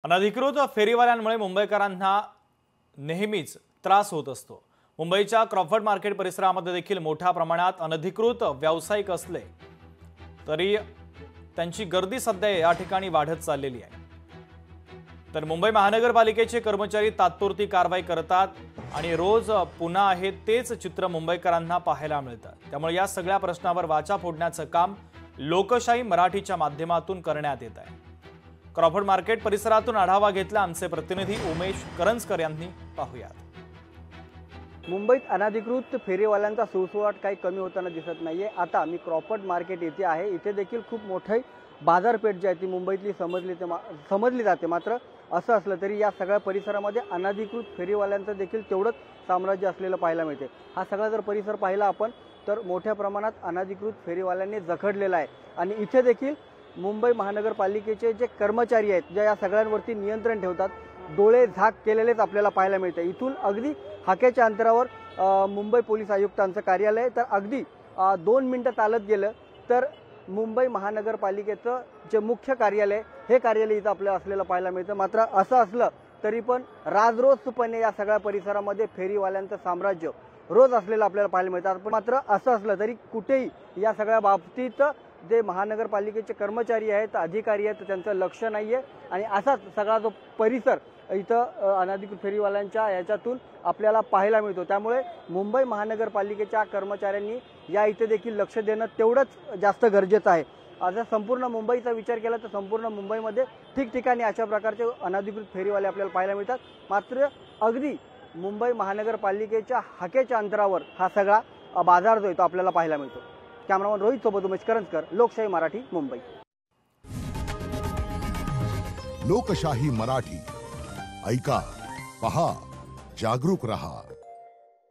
अनधिकृत फेरीवाल्यांमुळे मुंबईकरांना नेहमीच त्रास होत असतो। मुंबईच्या क्रॉफर्ड मार्केट परिसरामध्ये देखील मोठ्या प्रमाणात अनधिकृत व्यावसायिक असले तरी त्यांची गर्दी सध्या या ठिकाणी वाढत चाललेली आहे। तर मुंबई महानगरपालिकेचे कर्मचारी तात्पुरती कारवाई करतात आणि रोज पुन्हा आहे तेच चित्र मुंबईकरांना पाहायला मिळतं। त्यामुळे या सगळ्या प्रश्नावर वाचा फोडण्याचं काम लोकशाही मराठीच्या माध्यमातून करण्यात येत आहे। क्रॉफर्ड मार्केट परिसरातून आढावा घेतला आमचे प्रतिनिधी उमेश करंजकर यांनी। पाहूयात। मुंबईत अनधिकृत फेरीवाल्यांचा सुळसुळाट काही कमी होताना दिसत नाहीये। आता मी क्रॉफर्ड मार्केट येथे आहे। इथे देखील खूप मोठी बाजारपेठ जी आहे ती मुंबईतली समजली जाते। मात्र असं असलं तरी या सगळ्या परिसरामध्ये अनधिकृत फेरीवाल्यांचं देखील तेवढंच साम्राज्य असलेलं पाहायला मिळते। हा सगळा जर परिसर पाहिला आपण तर मोठ्या प्रमाणात अनधिकृत फेरीवाल्यांनी जखडलेला आहे आणि इथे देखील मुंबई महानगरपालिकेचे जे कर्मचारी आहेत जे या सगळ्यांवरती नियंत्रण ठेवतात डोळे झाक केलेलेच आपल्याला पाहायला मिळते। इथून अगदी हाकेच्या अंतरावर मुंबई पोलीस आयुक्तांचं कार्यालय, तर अगदी 2 मिनिटं चालत गेलं तर मुंबई महानगरपालिकेचं जे मुख्य कार्यालय हे कार्यालय इथं आपल्याला असलेलं पाहायला मिळतं। मात्र असं असलं तरी पण राजरोसपणे या सगळ्या परिसरामध्ये फेरीवाल्यांचं साम्राज्य रोज असलेलं आपल्याला पाहायला मिळतं। मात्र असं असलं तरी कुठेही या सगळ्या बाबतीत जे महानगरपालिकेचे कर्मचारी आहेत अधिकारी आहेत त्यांचं लक्ष नाहीये आणि असाच सगळा जो परिसर इथं अनधिकृत फेरीवाल्यांच्या याच्यातून आपल्याला पाहायला मिळतो। त्यामुळे मुंबई महानगरपालिकेच्या कर्मचाऱ्यांनी या इथे देखील लक्ष देणं तेवढंच जास्त गरजेचं आहे। आता संपूर्ण मुंबईचा विचार केला तर संपूर्ण मुंबईमध्ये ठिकठिकाणी अशा प्रकारचे अनधिकृत फेरीवाले आपल्याला पाहायला मिळतात। मात्र अगदी मुंबई महानगरपालिकेच्या हाकेच्या अंतरावर हा सगळा बाजार जो आहे तो आपल्याला पाहायला मिळतो। कॅमेरामन रोहित सोबत उमेश करंजकर, लोकशाही मराठी, मुंबई। लोकशाही मराठी ऐका, पहा, जागरूक रहा।